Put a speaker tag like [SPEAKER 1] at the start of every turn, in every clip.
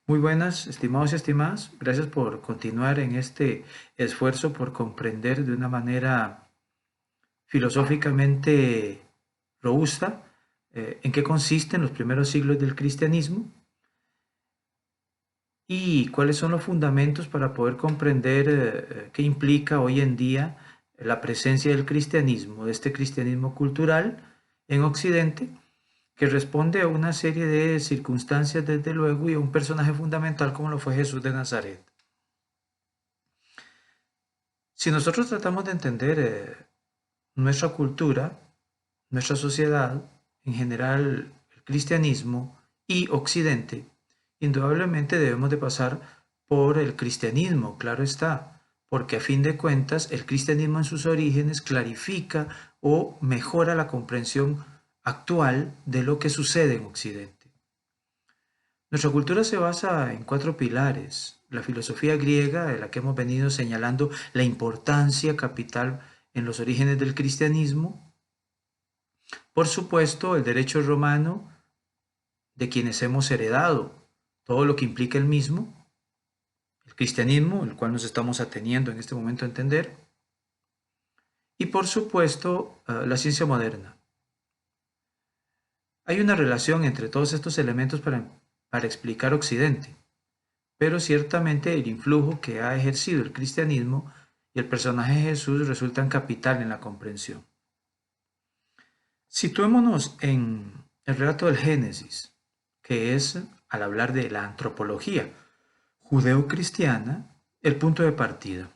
[SPEAKER 1] Muy buenas, estimados y estimadas. Gracias por continuar en este esfuerzo por comprender de una manera filosóficamente robusta en qué consisten los primeros siglos del cristianismo y cuáles son los fundamentos para poder comprender qué implica hoy en día la presencia del cristianismo, de este cristianismo cultural en Occidente, que responde a una serie de circunstancias desde luego y a un personaje fundamental como lo fue Jesús de Nazaret. Si nosotros tratamos de entender nuestra cultura, nuestra sociedad, en general el cristianismo y Occidente, indudablemente debemos de pasar por el cristianismo, claro está, porque a fin de cuentas el cristianismo en sus orígenes clarifica o mejora la comprensión actual de lo que sucede en Occidente. Nuestra cultura se basa en cuatro pilares. La filosofía griega, de la que hemos venido señalando la importancia capital en los orígenes del cristianismo. Por supuesto, el derecho romano, de quienes hemos heredado todo lo que implica el mismo. El cristianismo, el cual nos estamos ateniendo en este momento a entender. Y por supuesto, la ciencia moderna. Hay una relación entre todos estos elementos para explicar Occidente. Pero ciertamente el influjo que ha ejercido el cristianismo y el personaje de Jesús resultan capital en la comprensión. Situémonos en el relato del Génesis, que es, al hablar de la antropología judeocristiana, el punto de partida.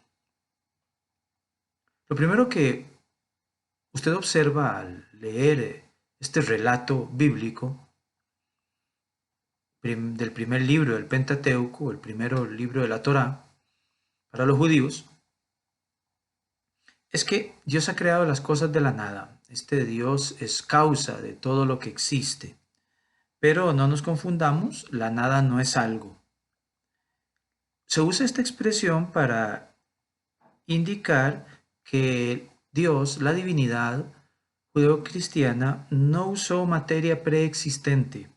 [SPEAKER 1] Lo primero que usted observa al leer este relato bíblico del primer libro del Pentateuco, el primer libro de la Torá, para los judíos, es que Dios ha creado las cosas de la nada. Este Dios es causa de todo lo que existe. Pero no nos confundamos, la nada no es algo. Se usa esta expresión para indicar que Dios, la divinidad judeocristiana, no usó materia preexistente.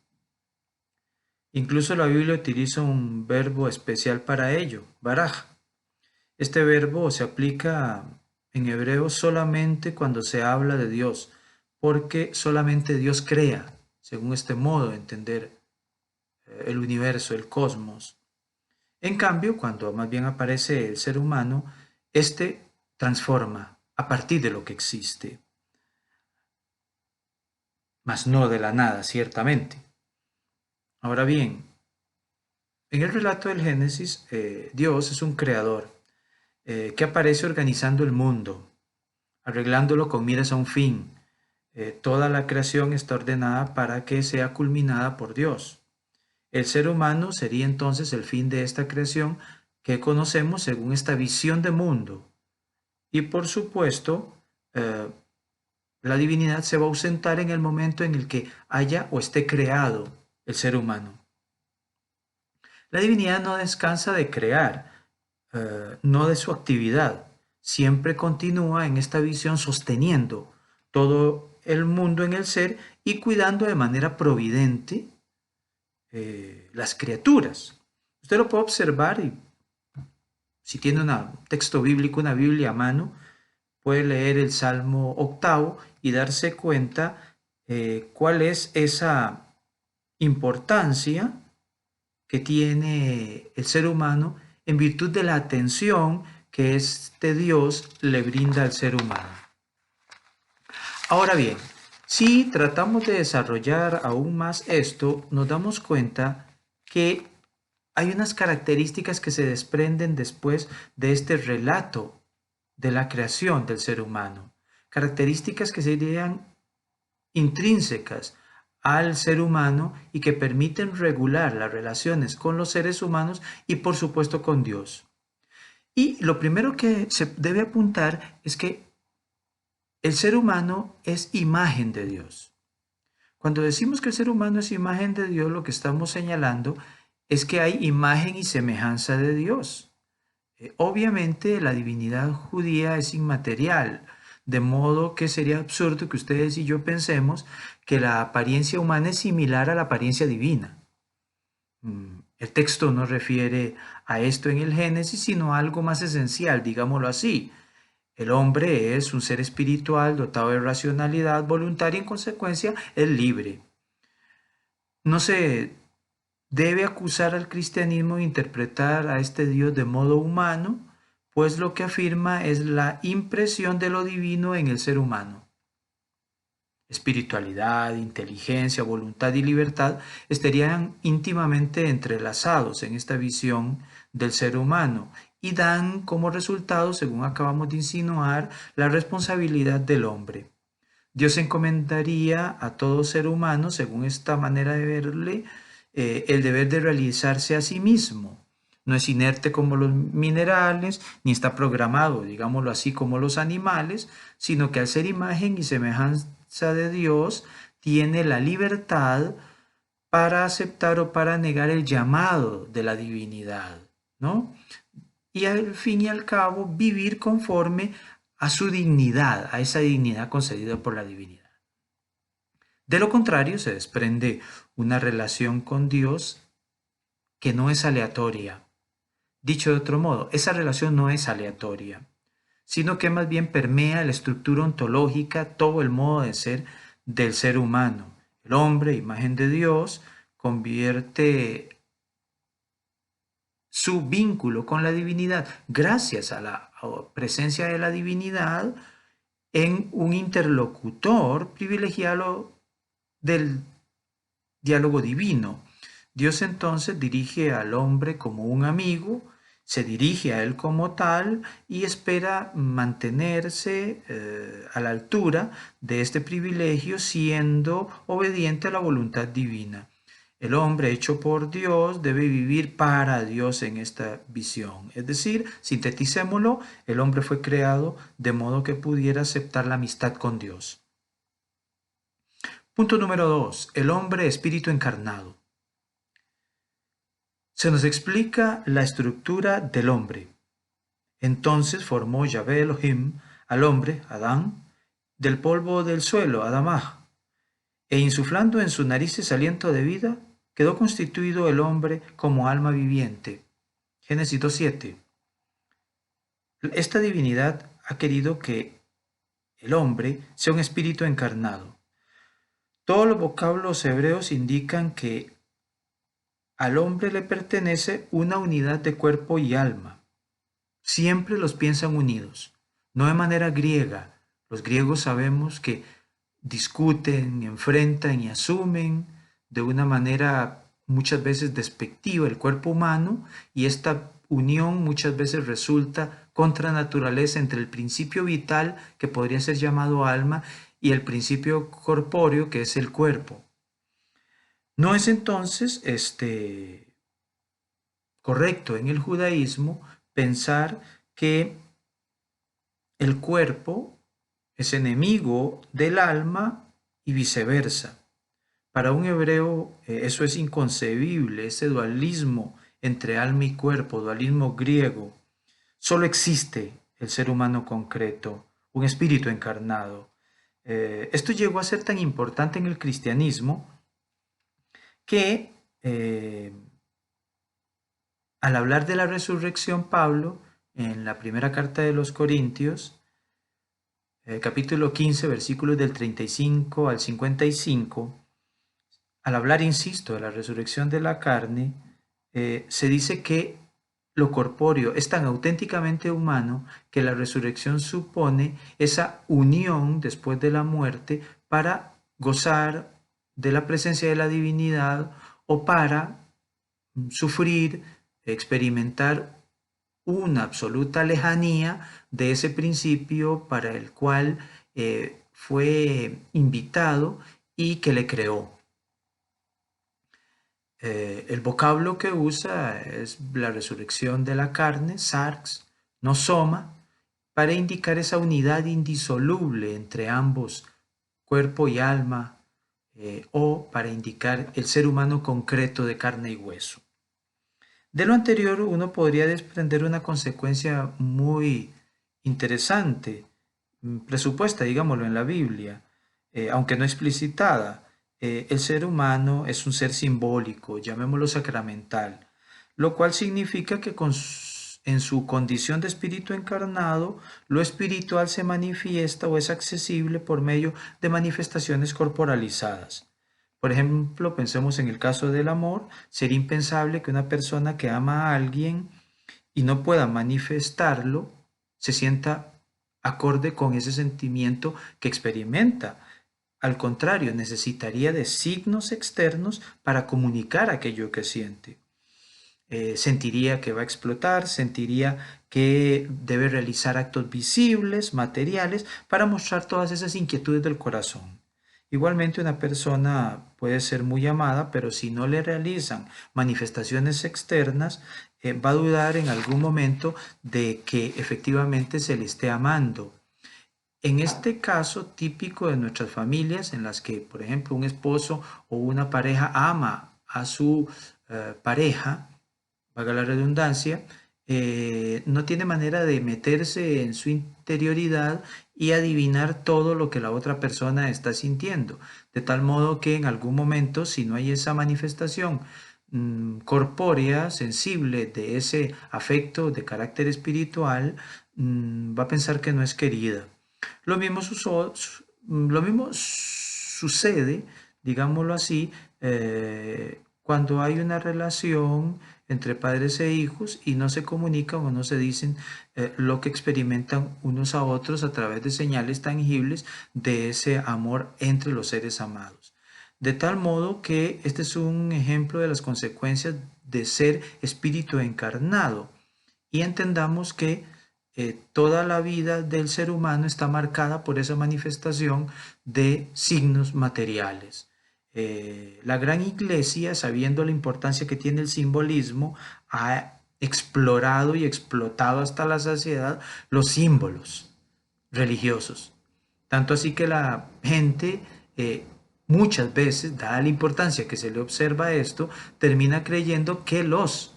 [SPEAKER 1] Incluso la Biblia utiliza un verbo especial para ello, baraj. Este verbo se aplica en hebreo solamente cuando se habla de Dios, porque solamente Dios crea, según este modo de entender el universo, el cosmos. En cambio, cuando más bien aparece el ser humano, este transforma a partir de lo que existe, mas no de la nada, ciertamente. Ahora bien, en el relato del Génesis, Dios es un creador que aparece organizando el mundo, arreglándolo con miras a un fin. Toda la creación está ordenada para que sea culminada por Dios. El ser humano sería entonces el fin de esta creación que conocemos según esta visión de mundo. Y por supuesto, la divinidad se va a ausentar en el momento en el que haya o esté creado el ser humano. La divinidad no descansa de crear, no de su actividad. Siempre continúa en esta visión sosteniendo todo el mundo en el ser y cuidando de manera providente las criaturas. Usted lo puede observar y si tiene un texto bíblico, una Biblia a mano, puede leer el Salmo octavo y darse cuenta cuál es esa importancia que tiene el ser humano en virtud de la atención que este Dios le brinda al ser humano. Ahora bien, si tratamos de desarrollar aún más esto, nos damos cuenta que hay unas características que se desprenden después de este relato de la creación del ser humano. Características que serían intrínsecas al ser humano y que permiten regular las relaciones con los seres humanos y por supuesto con Dios. Y lo primero que se debe apuntar es que el ser humano es imagen de Dios. Cuando decimos que el ser humano es imagen de Dios, lo que estamos señalando es que hay imagen y semejanza de Dios. Obviamente la divinidad judía es inmaterial, de modo que sería absurdo que ustedes y yo pensemos que la apariencia humana es similar a la apariencia divina. El texto no refiere a esto en el Génesis, sino a algo más esencial, digámoslo así. El hombre es un ser espiritual dotado de racionalidad voluntaria y en consecuencia es libre. No se debe acusar al cristianismo de interpretar a este Dios de modo humano, pues lo que afirma es la impresión de lo divino en el ser humano. Espiritualidad, inteligencia, voluntad y libertad estarían íntimamente entrelazados en esta visión del ser humano y dan como resultado, según acabamos de insinuar, la responsabilidad del hombre. Dios encomendaría a todo ser humano, según esta manera de verle, el deber de realizarse a sí mismo. No es inerte como los minerales, ni está programado, digámoslo así, como los animales, sino que al ser imagen y semejanza de Dios, tiene la libertad para aceptar o para negar el llamado de la divinidad, ¿no? Y al fin y al cabo vivir conforme a su dignidad, a esa dignidad concedida por la divinidad. De lo contrario, se desprende una relación con Dios que no es aleatoria. Dicho de otro modo, esa relación no es aleatoria, sino que más bien permea la estructura ontológica, todo el modo de ser del ser humano. El hombre, imagen de Dios, convierte su vínculo con la divinidad, gracias a la presencia de la divinidad, en un interlocutor privilegiado del diálogo divino. Dios entonces dirige al hombre como un amigo, se dirige a él como tal y espera mantenerse a la altura de este privilegio siendo obediente a la voluntad divina. El hombre hecho por Dios debe vivir para Dios en esta visión. Es decir, sinteticémoslo, el hombre fue creado de modo que pudiera aceptar la amistad con Dios. Punto número 2. El hombre espíritu encarnado. Se nos explica la estructura del hombre. Entonces formó Yahvé Elohim al hombre, Adán, del polvo del suelo, Adamá, e insuflando en sus narices aliento de vida, quedó constituido el hombre como alma viviente. Génesis 2:7. Esta divinidad ha querido que el hombre sea un espíritu encarnado. Todos los vocablos hebreos indican que al hombre le pertenece una unidad de cuerpo y alma. Siempre los piensan unidos, no de manera griega. Los griegos sabemos que discuten, enfrentan y asumen de una manera muchas veces despectiva el cuerpo humano y esta unión muchas veces resulta contra naturaleza entre el principio vital que podría ser llamado alma y el principio corpóreo que es el cuerpo. No es entonces correcto en el judaísmo pensar que el cuerpo es enemigo del alma y viceversa. Para un hebreo eso es inconcebible, ese dualismo entre alma y cuerpo, dualismo griego. Solo existe el ser humano concreto, un espíritu encarnado. Esto llegó a ser tan importante en el cristianismo que al hablar de la resurrección, Pablo, en la primera carta de los Corintios, capítulo 15, versículos del 35 al 55, al hablar, insisto, de la resurrección de la carne, se dice que lo corpóreo es tan auténticamente humano que la resurrección supone esa unión después de la muerte para gozar de la presencia de la divinidad o para sufrir, experimentar una absoluta lejanía de ese principio para el cual fue invitado y que le creó. El vocablo que usa es la resurrección de la carne, sarx, no soma, para indicar esa unidad indisoluble entre ambos, cuerpo y alma, o para indicar el ser humano concreto de carne y hueso. De lo anterior uno podría desprender una consecuencia muy interesante, presupuesta, digámoslo, en la Biblia, aunque no explicitada. El ser humano es un ser simbólico, llamémoslo sacramental. lo cual significa que en su condición de espíritu encarnado, lo espiritual se manifiesta o es accesible por medio de manifestaciones corporalizadas. Por ejemplo, pensemos en el caso del amor. Sería impensable que una persona que ama a alguien y no pueda manifestarlo se sienta acorde con ese sentimiento que experimenta. Al contrario, necesitaría de signos externos para comunicar aquello que siente. Sentiría que va a explotar, sentiría que debe realizar actos visibles, materiales, para mostrar todas esas inquietudes del corazón. Igualmente una persona puede ser muy amada, pero si no le realizan manifestaciones externas, va a dudar en algún momento de que efectivamente se le esté amando. En este caso típico de nuestras familias, en las que, por ejemplo, un esposo o una pareja ama a su pareja, valga la redundancia, no tiene manera de meterse en su interioridad y adivinar todo lo que la otra persona está sintiendo. De tal modo que en algún momento, si no hay esa manifestación corpórea, sensible de ese afecto de carácter espiritual, va a pensar que no es querida. Lo mismo sucede, digámoslo así, cuando hay una relación entre padres e hijos y no se comunican o no se dicen lo que experimentan unos a otros a través de señales tangibles de ese amor entre los seres amados. De tal modo que este es un ejemplo de las consecuencias de ser espíritu encarnado. Y entendamos que toda la vida del ser humano está marcada por esa manifestación de signos materiales. La gran iglesia, sabiendo la importancia que tiene el simbolismo, ha explorado y explotado hasta la saciedad los símbolos religiosos. Tanto así que la gente muchas veces, dada la importancia que se le observa a esto, termina creyendo que los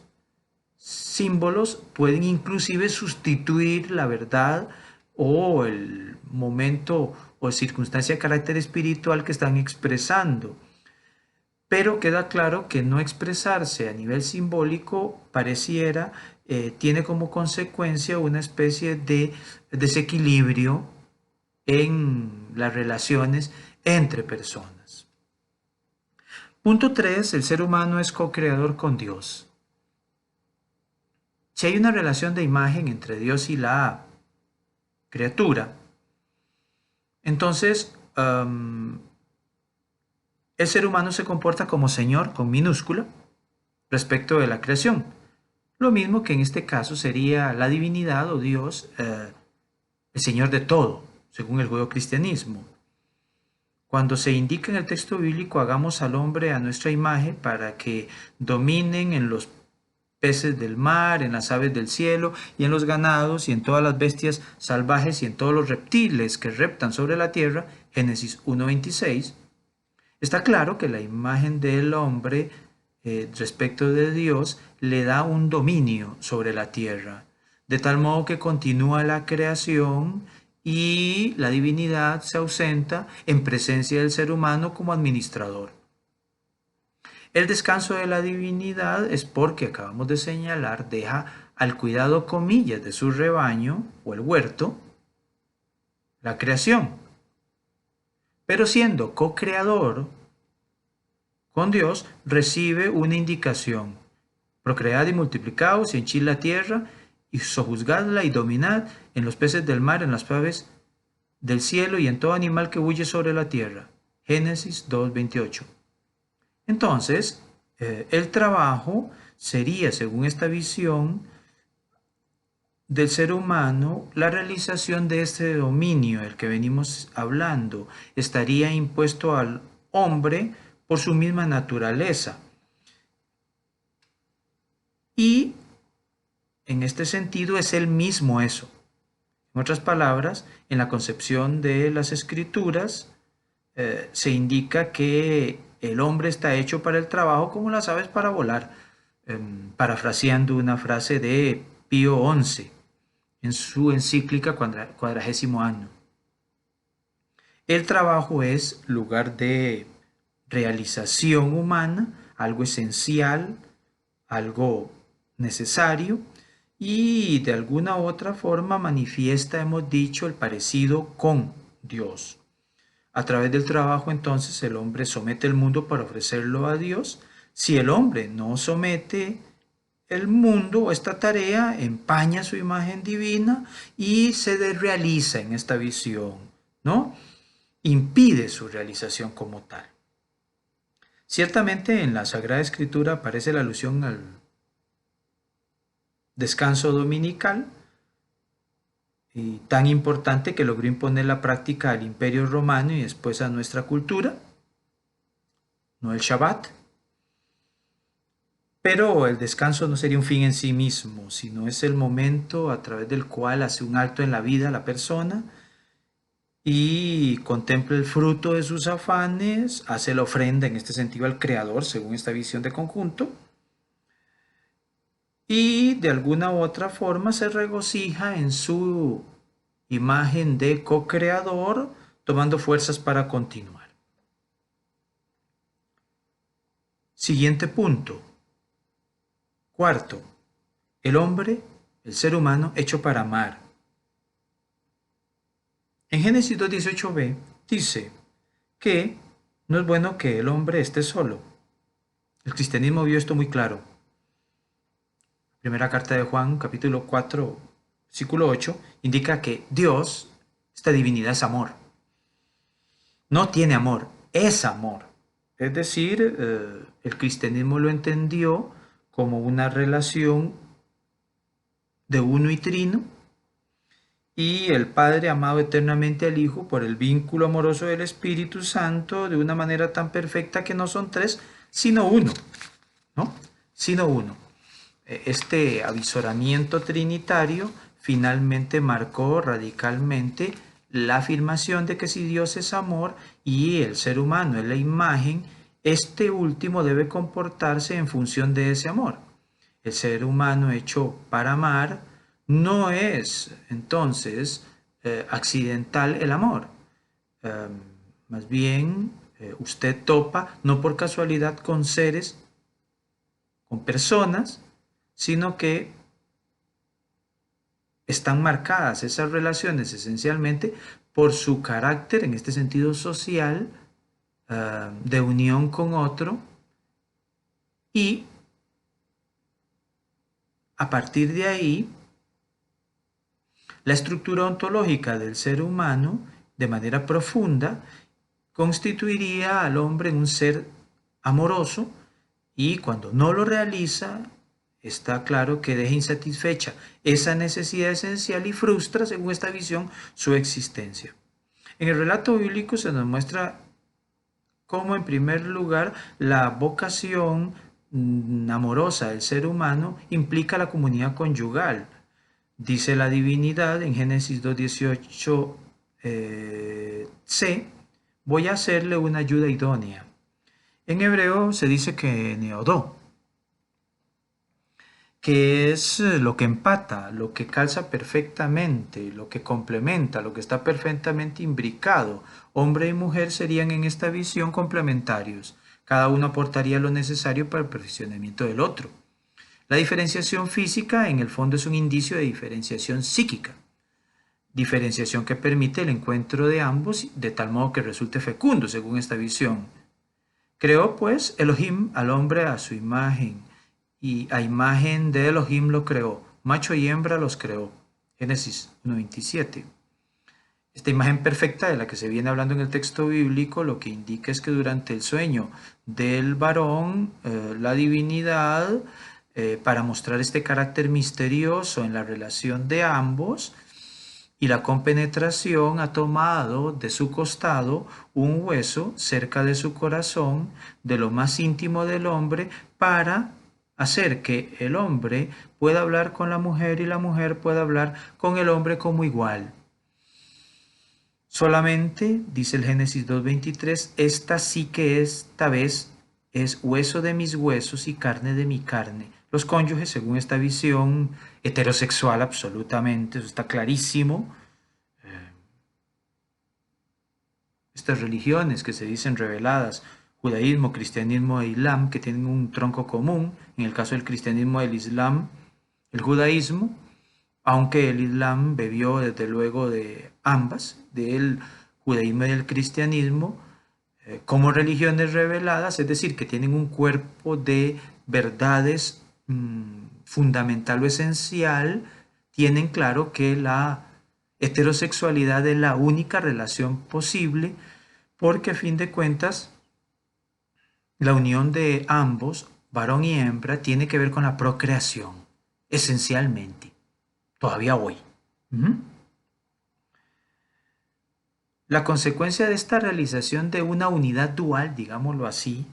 [SPEAKER 1] símbolos pueden inclusive sustituir la verdad o el momento o circunstancia de carácter espiritual que están expresando. Pero queda claro que no expresarse a nivel simbólico pareciera tiene como consecuencia una especie de desequilibrio en las relaciones entre personas. Punto 3. El ser humano es co-creador con Dios. Si hay una relación de imagen entre Dios y la criatura, entonces el ser humano se comporta como Señor con minúscula respecto de la creación. Lo mismo que en este caso sería la divinidad o Dios, el Señor de todo, según el judeocristianismo. Cuando se indica en el texto bíblico, hagamos al hombre a nuestra imagen para que dominen en los peces del mar, en las aves del cielo y en los ganados y en todas las bestias salvajes y en todos los reptiles que reptan sobre la tierra, Génesis 1:26, está claro que la imagen del hombre respecto de Dios le da un dominio sobre la tierra, de tal modo que continúa la creación y la divinidad se ausenta en presencia del ser humano como administrador. El descanso de la divinidad es porque, acabamos de señalar, deja al cuidado, comillas, de su rebaño o el huerto, la creación. Pero siendo co-creador con Dios, recibe una indicación: procread y multiplicaos y henchid la tierra y sojuzgadla y dominad en los peces del mar, en las aves del cielo y en todo animal que huye sobre la tierra. Génesis 2:28. Entonces, el trabajo sería, según esta visión del ser humano, la realización de este dominio, el que venimos hablando, estaría impuesto al hombre por su misma naturaleza. Y en este sentido es él mismo eso. En otras palabras, en la concepción de las escrituras se indica que el hombre está hecho para el trabajo como las aves para volar, parafraseando una frase de Pío XI en su encíclica Quadragésimo Anno. El trabajo es lugar de realización humana, algo esencial, algo necesario y de alguna u otra forma manifiesta, hemos dicho, el parecido con Dios. A través del trabajo entonces el hombre somete el mundo para ofrecerlo a Dios. Si el hombre no somete el mundo o esta tarea, empaña su imagen divina y se desrealiza en esta visión, ¿no? Impide su realización como tal. Ciertamente en la Sagrada Escritura aparece la alusión al descanso dominical, y tan importante que logró imponer la práctica al Imperio Romano y después a nuestra cultura, no el Shabbat. Pero el descanso no sería un fin en sí mismo, sino es el momento a través del cual hace un alto en la vida la persona y contempla el fruto de sus afanes, hace la ofrenda en este sentido al Creador, según esta visión de conjunto, y de alguna u otra forma se regocija en su imagen de co-creador, tomando fuerzas para continuar. Siguiente punto. Cuarto, el hombre, el ser humano, hecho para amar. En Génesis 2:18b dice que no es bueno que el hombre esté solo. El cristianismo vio esto muy claro. Primera carta de Juan, capítulo 4, versículo 8, indica que Dios, esta divinidad, es amor. No tiene amor, es amor. Es decir, el cristianismo lo entendió como una relación de uno y trino, y el Padre amado eternamente al Hijo por el vínculo amoroso del Espíritu Santo de una manera tan perfecta que no son tres, sino uno, ¿no? Sino uno. Este avisoramiento trinitario finalmente marcó radicalmente la afirmación de que si Dios es amor y el ser humano es la imagen, este último debe comportarse en función de ese amor. El ser humano hecho para amar no es entonces accidental el amor. Más bien, usted topa no por casualidad con seres, con personas, sino que están marcadas esas relaciones esencialmente por su carácter, en este sentido social, de unión con otro, y a partir de ahí, la estructura ontológica del ser humano, de manera profunda, constituiría al hombre en un ser amoroso, y cuando no lo realiza, está claro que deja insatisfecha esa necesidad esencial y frustra, según esta visión, su existencia. En el relato bíblico se nos muestra cómo, en primer lugar, la vocación amorosa del ser humano implica la comunidad conyugal. Dice la divinidad en Génesis 2:18 c, voy a hacerle una ayuda idónea. En hebreo se dice que neodó, que es lo que empata, lo que calza perfectamente, lo que complementa, lo que está perfectamente imbricado. Hombre y mujer serían en esta visión complementarios. Cada uno aportaría lo necesario para el perfeccionamiento del otro. La diferenciación física en el fondo es un indicio de diferenciación psíquica, diferenciación que permite el encuentro de ambos de tal modo que resulte fecundo, según esta visión. Creó pues Elohim al hombre a su imagen, y a imagen de Elohim lo creó, macho y hembra los creó. Génesis 1:27. Esta imagen perfecta de la que se viene hablando en el texto bíblico lo que indica es que durante el sueño del varón, la divinidad, para mostrar este carácter misterioso en la relación de ambos y la compenetración, ha tomado de su costado un hueso cerca de su corazón, de lo más íntimo del hombre, para hacer que el hombre pueda hablar con la mujer y la mujer pueda hablar con el hombre como igual. Solamente, dice el Génesis 2:23, esta sí que esta vez es hueso de mis huesos y carne de mi carne. Los cónyuges, según esta visión heterosexual, absolutamente, eso está clarísimo. Estas religiones que se dicen reveladas judaísmo, cristianismo e islam, que tienen un tronco común, en el caso del cristianismo, el islam, el judaísmo, aunque el islam bebió desde luego de ambas, del judaísmo y el cristianismo, como religiones reveladas, es decir, que tienen un cuerpo de verdades fundamental o esencial, tienen claro que la heterosexualidad es la única relación posible, porque a fin de cuentas la unión de ambos, varón y hembra, tiene que ver con la procreación, esencialmente, todavía hoy. La consecuencia de esta realización de una unidad dual, digámoslo así,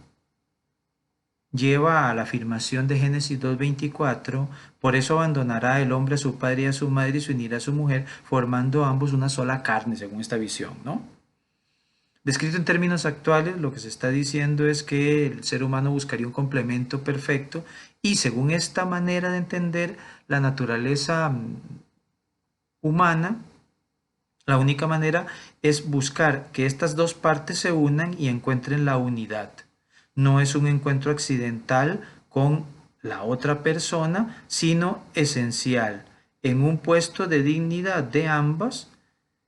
[SPEAKER 1] lleva a la afirmación de Génesis 2:24, por eso abandonará el hombre a su padre y a su madre y se unirá a su mujer, formando ambos una sola carne, según esta visión, ¿no? Descrito en términos actuales, lo que se está diciendo es que el ser humano buscaría un complemento perfecto y según esta manera de entender la naturaleza humana, la única manera es buscar que estas dos partes se unan y encuentren la unidad. No es un encuentro accidental con la otra persona, sino esencial, en un puesto de dignidad de ambas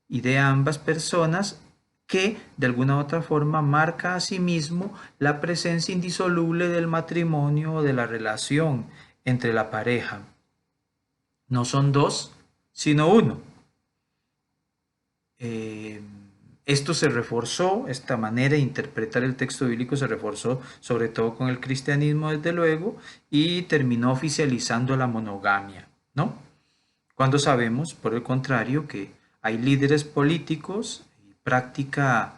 [SPEAKER 1] y de ambas personas que de alguna u otra forma marca a sí mismo la presencia indisoluble del matrimonio o de la relación entre la pareja. No son dos, sino uno. Esto se reforzó, esta manera de interpretar el texto bíblico se reforzó sobre todo con el cristianismo, desde luego, y terminó oficializando la monogamia, ¿no? Cuando sabemos, por el contrario, que hay líderes políticos y práctica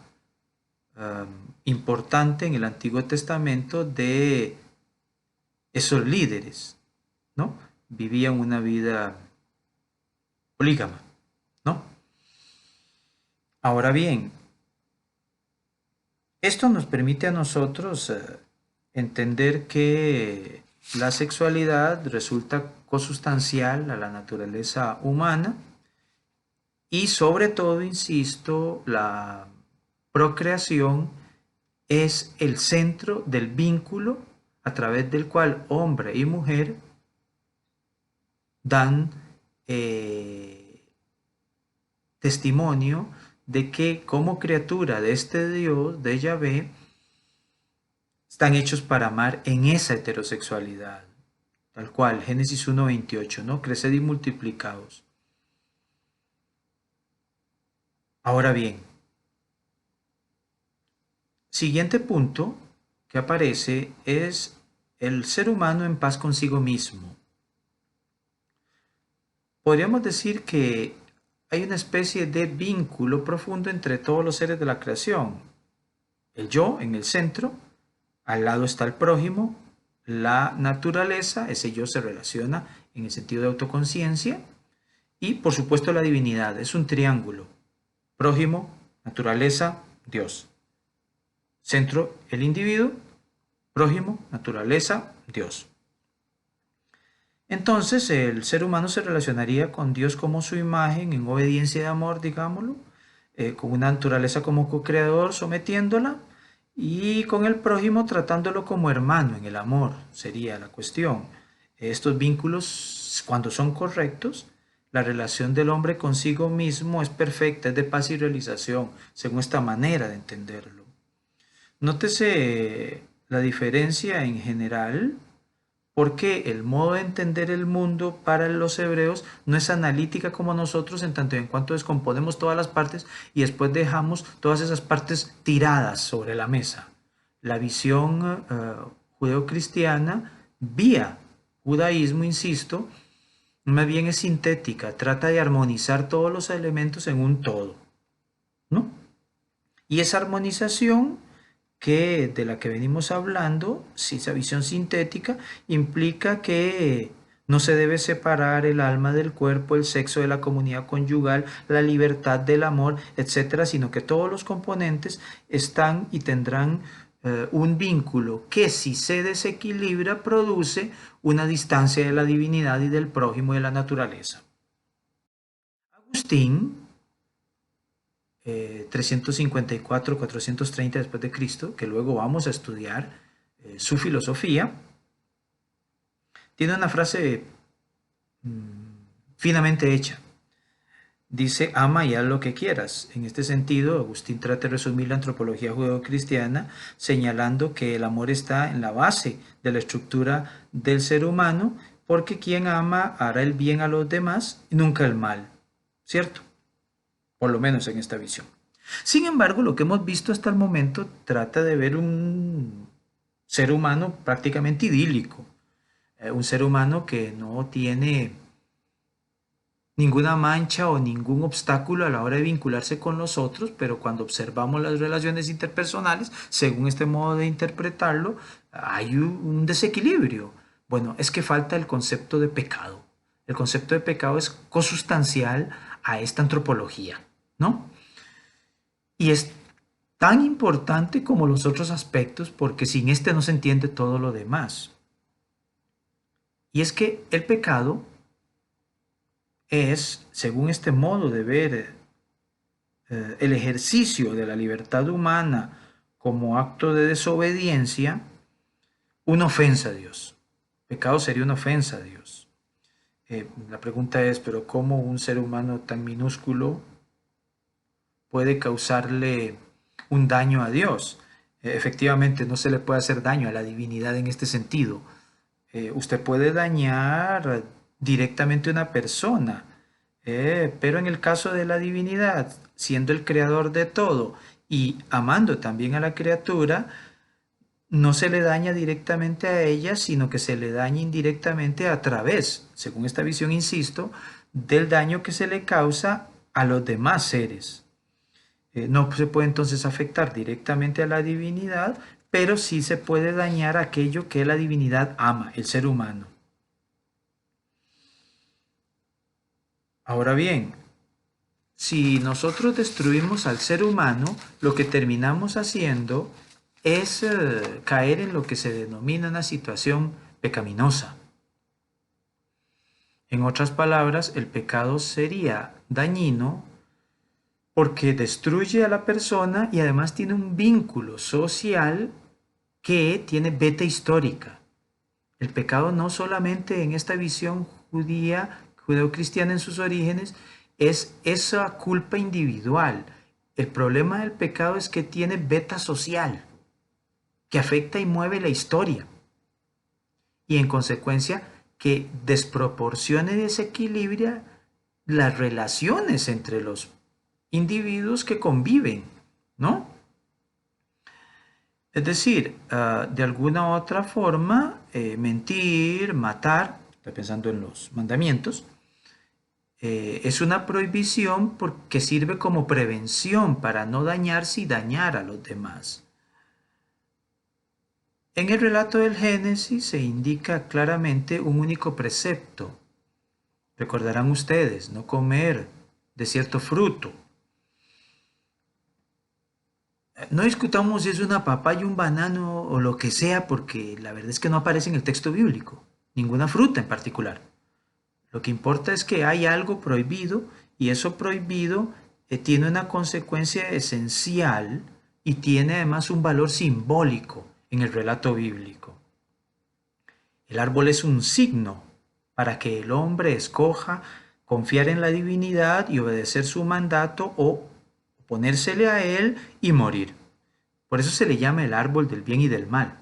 [SPEAKER 1] importante en el Antiguo Testamento de esos líderes, ¿no? Vivían una vida polígama, ¿no? Ahora bien, esto nos permite a nosotros entender que la sexualidad resulta consustancial a la naturaleza humana y sobre todo, insisto, la procreación es el centro del vínculo a través del cual hombre y mujer dan testimonio de que como criatura de este Dios, de Yahvé, están hechos para amar en esa heterosexualidad. Tal cual, Génesis 1:28, ¿no? Creced y multiplicaos. Ahora bien, siguiente punto que aparece es el ser humano en paz consigo mismo. Podríamos decir que hay una especie de vínculo profundo entre todos los seres de la creación. El yo en el centro, al lado está el prójimo, la naturaleza, ese yo se relaciona en el sentido de autoconciencia, y por supuesto la divinidad, es un triángulo. Prójimo, naturaleza, Dios. Centro, el individuo, prójimo, naturaleza, Dios. Entonces el ser humano se relacionaría con Dios como su imagen, en obediencia de amor, digámoslo, con una naturaleza como co-creador, sometiéndola, y con el prójimo tratándolo como hermano en el amor, sería la cuestión. Estos vínculos, cuando son correctos, la relación del hombre consigo mismo es perfecta, es de paz y realización, según esta manera de entenderlo. Nótese la diferencia en general, porque el modo de entender el mundo para los hebreos no es analítica como nosotros, en tanto y en cuanto descomponemos todas las partes y después dejamos todas esas partes tiradas sobre la mesa. La visión judeocristiana, vía judaísmo, insisto, más bien es sintética, trata de armonizar todos los elementos en un todo, ¿no? Y esa armonización de la que venimos hablando, si esa visión sintética, implica que no se debe separar el alma del cuerpo, el sexo de la comunidad conyugal, la libertad del amor, etcétera, sino que todos los componentes están y tendrán un vínculo que, si se desequilibra, produce una distancia de la divinidad y del prójimo y de la naturaleza. Agustín, 354-430 después de Cristo, que luego vamos a estudiar su filosofía, tiene una frase finamente hecha. Dice, ama y haz lo que quieras. En este sentido, Agustín trata de resumir la antropología judeocristiana señalando que el amor está en la base de la estructura del ser humano, porque quien ama hará el bien a los demás y nunca el mal, ¿cierto? Por lo menos en esta visión. Sin embargo, lo que hemos visto hasta el momento trata de ver un ser humano prácticamente idílico, un ser humano que no tiene ninguna mancha o ningún obstáculo a la hora de vincularse con los otros, pero cuando observamos las relaciones interpersonales, según este modo de interpretarlo, hay un desequilibrio. Bueno, es que falta el concepto de pecado. El concepto de pecado es consustancial a esta antropología, ¿no? Y es tan importante como los otros aspectos porque sin este no se entiende todo lo demás. Y es que el pecado es, según este modo de ver el ejercicio de la libertad humana como acto de desobediencia, una ofensa a Dios. Pecado sería una ofensa a Dios. La pregunta es, ¿pero cómo un ser humano tan minúsculo puede causarle un daño a Dios? Efectivamente, no se le puede hacer daño a la divinidad en este sentido. Usted puede dañar directamente a una persona, pero en el caso de la divinidad, siendo el creador de todo y amando también a la criatura, no se le daña directamente a ella, sino que se le daña indirectamente a través, según esta visión, insisto, del daño que se le causa a los demás seres. No se puede entonces afectar directamente a la divinidad, pero sí se puede dañar aquello que la divinidad ama, el ser humano. Ahora bien, si nosotros destruimos al ser humano, lo que terminamos haciendo es caer en lo que se denomina una situación pecaminosa. En otras palabras, el pecado sería dañino porque destruye a la persona y además tiene un vínculo social que tiene beta histórica. El pecado no solamente en esta visión judía, judeocristiana en sus orígenes, es esa culpa individual. El problema del pecado es que tiene beta social, que afecta y mueve la historia. Y en consecuencia, que desproporciona y desequilibra las relaciones entre los individuos que conviven, ¿no? Es decir, de alguna u otra forma, mentir, matar, estoy pensando en los mandamientos, es una prohibición porque sirve como prevención para no dañarse y dañar a los demás. En el relato del Génesis se indica claramente un único precepto. Recordarán ustedes, no comer de cierto fruto. No discutamos si es una papaya, un banano o lo que sea, porque la verdad es que no aparece en el texto bíblico, ninguna fruta en particular. Lo que importa es que hay algo prohibido y eso prohibido tiene una consecuencia esencial y tiene además un valor simbólico en el relato bíblico. El árbol es un signo para que el hombre escoja confiar en la divinidad y obedecer su mandato o oponérsele a él y morir. Por eso se le llama el árbol del bien y del mal,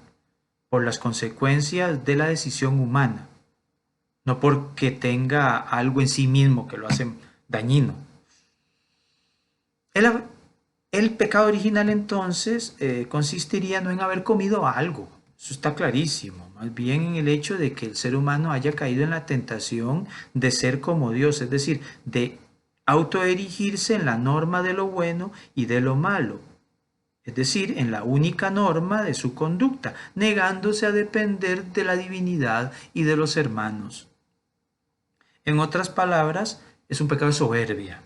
[SPEAKER 1] por las consecuencias de la decisión humana, no porque tenga algo en sí mismo que lo hace dañino. El pecado original entonces consistiría no en haber comido algo, eso está clarísimo, más bien en el hecho de que el ser humano haya caído en la tentación de ser como Dios, es decir, de autoerigirse en la norma de lo bueno y de lo malo, es decir, en la única norma de su conducta, negándose a depender de la divinidad y de los hermanos. En otras palabras, es un pecado de soberbia.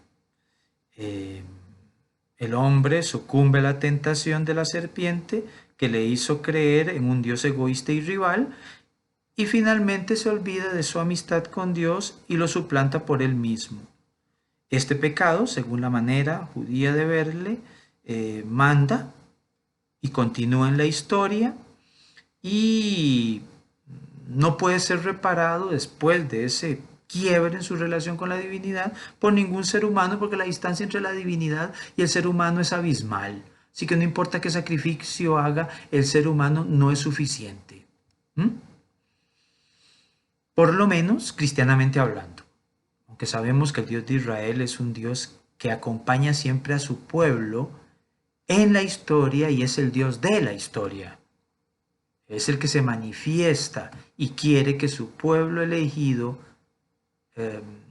[SPEAKER 1] El hombre sucumbe a la tentación de la serpiente que le hizo creer en un Dios egoísta y rival y finalmente se olvida de su amistad con Dios y lo suplanta por él mismo. Este pecado, según la manera judía de verle, manda y continúa en la historia y no puede ser reparado después de ese quiebre en su relación con la divinidad por ningún ser humano, porque la distancia entre la divinidad y el ser humano es abismal. Así que no importa qué sacrificio haga, el ser humano no es suficiente. ¿Mm? Por lo menos cristianamente hablando. Aunque sabemos que el Dios de Israel es un Dios que acompaña siempre a su pueblo en la historia y es el Dios de la historia. Es el que se manifiesta y quiere que su pueblo elegido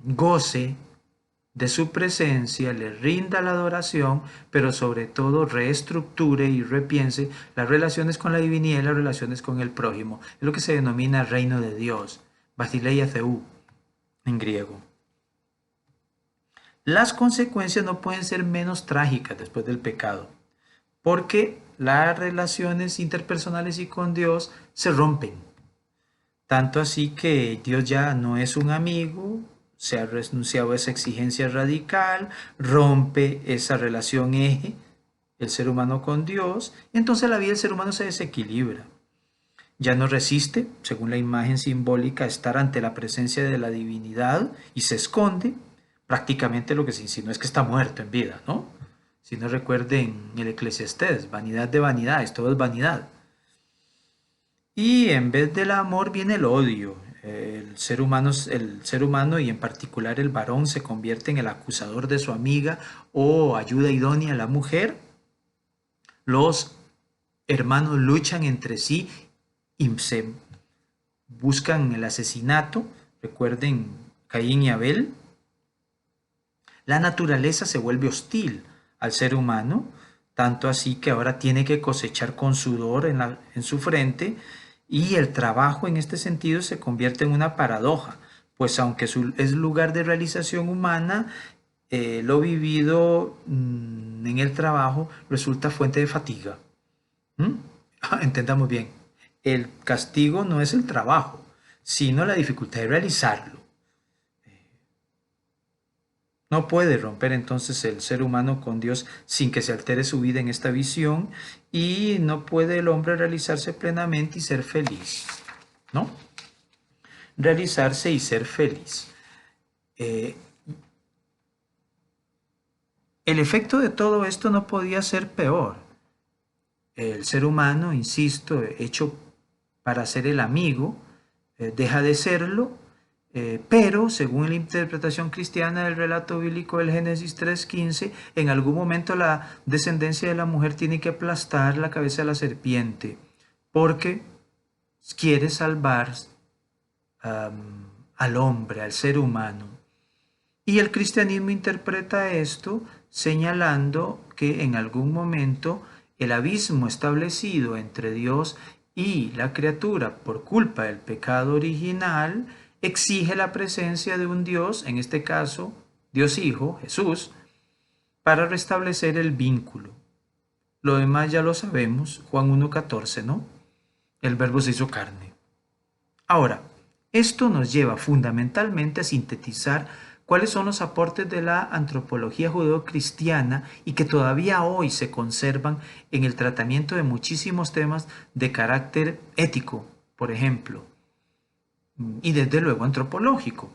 [SPEAKER 1] goce de su presencia, le rinda la adoración, pero sobre todo reestructure y repiense las relaciones con la divinidad y las relaciones con el prójimo. Es lo que se denomina reino de Dios, Basileia Theou en griego. Las consecuencias no pueden ser menos trágicas después del pecado, porque las relaciones interpersonales y con Dios se rompen. Tanto así que Dios ya no es un amigo, se ha renunciado a esa exigencia radical, rompe esa relación eje, el ser humano con Dios, y entonces la vida del ser humano se desequilibra. Ya no resiste, según la imagen simbólica, estar ante la presencia de la divinidad y se esconde. Prácticamente lo que se insinúa es que está muerto en vida, ¿no? Si no recuerden el Eclesiastés, vanidad de vanidades, todo es vanidad. Y en vez del amor viene el odio. El ser humano y en particular el varón se convierte en el acusador de su amiga o ayuda idónea a la mujer. Los hermanos luchan entre sí y se buscan el asesinato. Recuerden Caín y Abel. La naturaleza se vuelve hostil al ser humano, tanto así que ahora tiene que cosechar con sudor en su frente y el trabajo en este sentido se convierte en una paradoja, pues aunque es lugar de realización humana, lo vivido en el trabajo resulta fuente de fatiga. ¿Mm? Entendamos bien, el castigo no es el trabajo, sino la dificultad de realizarlo. No puede romper entonces el ser humano con Dios sin que se altere su vida en esta visión y no puede el hombre realizarse plenamente y ser feliz, ¿no? Realizarse y ser feliz. El efecto de todo esto no podía ser peor. El ser humano, insisto, hecho para ser el amigo, deja de serlo, pero según la interpretación cristiana del relato bíblico del Génesis 3:15, en algún momento la descendencia de la mujer tiene que aplastar la cabeza de la serpiente, porque quiere salvar al hombre, al ser humano. Y el cristianismo interpreta esto señalando que en algún momento el abismo establecido entre Dios y la criatura por culpa del pecado original exige la presencia de un Dios, en este caso Dios Hijo, Jesús, para restablecer el vínculo. Lo demás ya lo sabemos, Juan 1:14, ¿no? El verbo se hizo carne. Ahora, esto nos lleva fundamentalmente a sintetizar cuáles son los aportes de la antropología judeocristiana y que todavía hoy se conservan en el tratamiento de muchísimos temas de carácter ético, por ejemplo, y desde luego antropológico.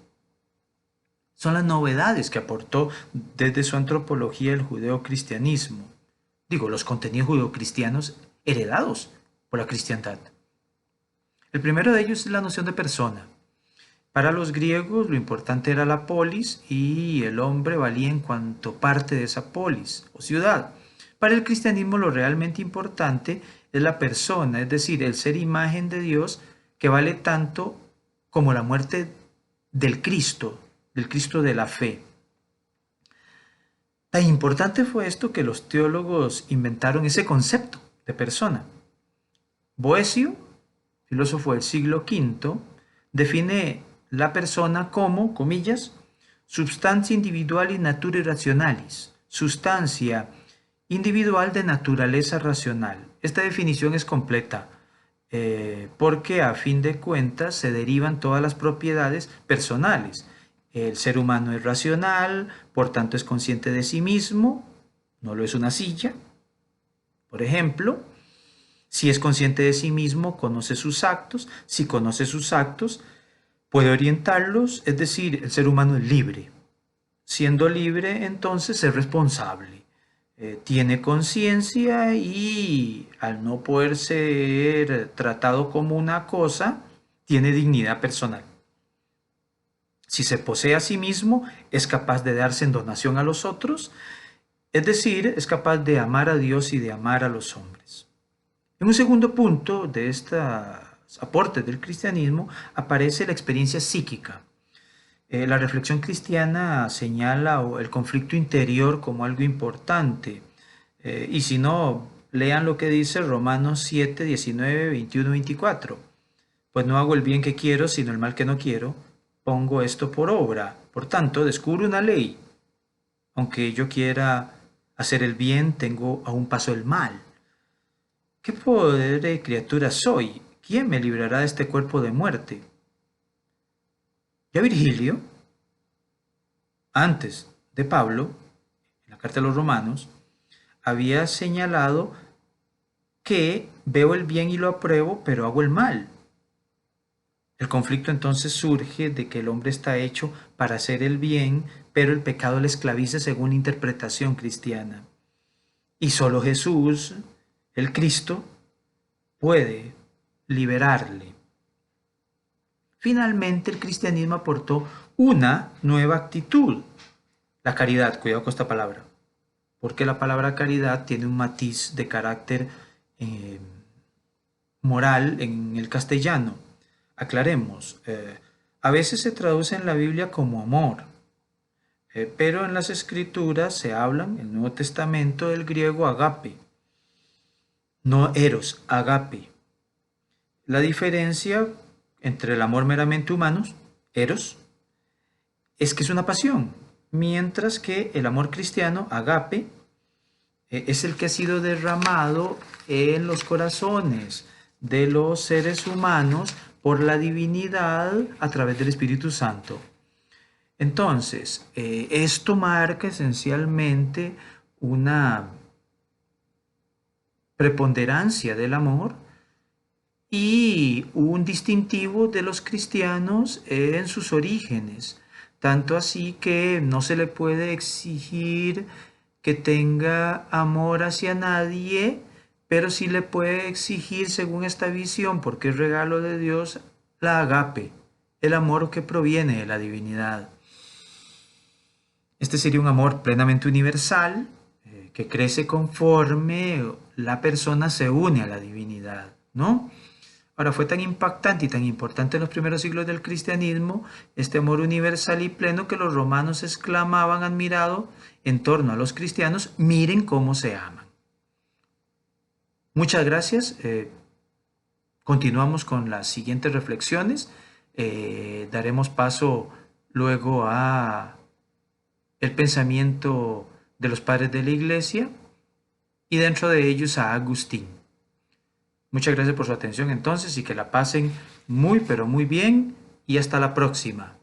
[SPEAKER 1] Son las novedades que aportó desde su antropología el judeocristianismo. Digo, los contenidos judeocristianos heredados por la cristiandad. El primero de ellos es la noción de persona. Para los griegos lo importante era la polis y el hombre valía en cuanto parte de esa polis o ciudad. Para el cristianismo lo realmente importante es la persona, es decir, el ser imagen de Dios que vale tanto como la muerte del Cristo de la fe. Tan importante fue esto que los teólogos inventaron ese concepto de persona. Boecio, filósofo del siglo V, define la persona como, comillas, substancia individual y natura irracionalis, sustancia individual de naturaleza racional. Esta definición es completa porque a fin de cuentas se derivan todas las propiedades personales El ser humano es racional, por tanto es consciente de sí mismo, no lo es una silla. Por ejemplo, si es consciente de sí mismo, conoce sus actos. Si conoce sus actos, puede orientarlos, es decir, el ser humano es libre. Siendo libre, entonces es responsable. Tiene conciencia y al no poder ser tratado como una cosa, tiene dignidad personal. Si se posee a sí mismo, es capaz de darse en donación a los otros, es decir, es capaz de amar a Dios y de amar a los hombres. En un segundo punto de estos aportes del cristianismo aparece la experiencia psíquica. La reflexión cristiana señala el conflicto interior como algo importante. Y si no, lean lo que dice Romanos 7, 19, 21, 24. Pues no hago el bien que quiero, sino el mal que no quiero. Pongo esto por obra. Por tanto, descubro una ley. Aunque yo quiera hacer el bien, tengo a un paso el mal. ¿Qué poder de criatura soy? ¿Quién me librará de este cuerpo de muerte? Ya Virgilio, antes de Pablo, en la carta de los Romanos, había señalado que veo el bien y lo apruebo, pero hago el mal. El conflicto entonces surge de que el hombre está hecho para hacer el bien, pero el pecado le esclaviza según la interpretación cristiana. Y solo Jesús, el Cristo, puede liberarle. Finalmente, el cristianismo aportó una nueva actitud, la caridad. Cuidado con esta palabra, porque la palabra caridad tiene un matiz de carácter moral en el castellano. Aclaremos, a veces se traduce en la Biblia como amor, pero en las escrituras se hablan, en el Nuevo Testamento, del griego agape, no eros, agape. La diferencia entre el amor meramente humano, eros, es que es una pasión, mientras que el amor cristiano, agape, es el que ha sido derramado en los corazones de los seres humanos por la divinidad a través del Espíritu Santo. Entonces, esto marca esencialmente una preponderancia del amor y un distintivo de los cristianos en sus orígenes, tanto así que no se le puede exigir que tenga amor hacia nadie, pero sí le puede exigir, según esta visión, porque es regalo de Dios, la agape, el amor que proviene de la divinidad. Este sería un amor plenamente universal, que crece conforme la persona se une a la divinidad, ¿no? Ahora, fue tan impactante y tan importante en los primeros siglos del cristianismo este amor universal y pleno que los romanos exclamaban admirado en torno a los cristianos: miren cómo se aman. Muchas gracias. Continuamos con las siguientes reflexiones. Daremos paso luego a el pensamiento de los padres de la Iglesia y dentro de ellos a Agustín. Muchas gracias por su atención entonces y que la pasen muy pero muy bien y hasta la próxima.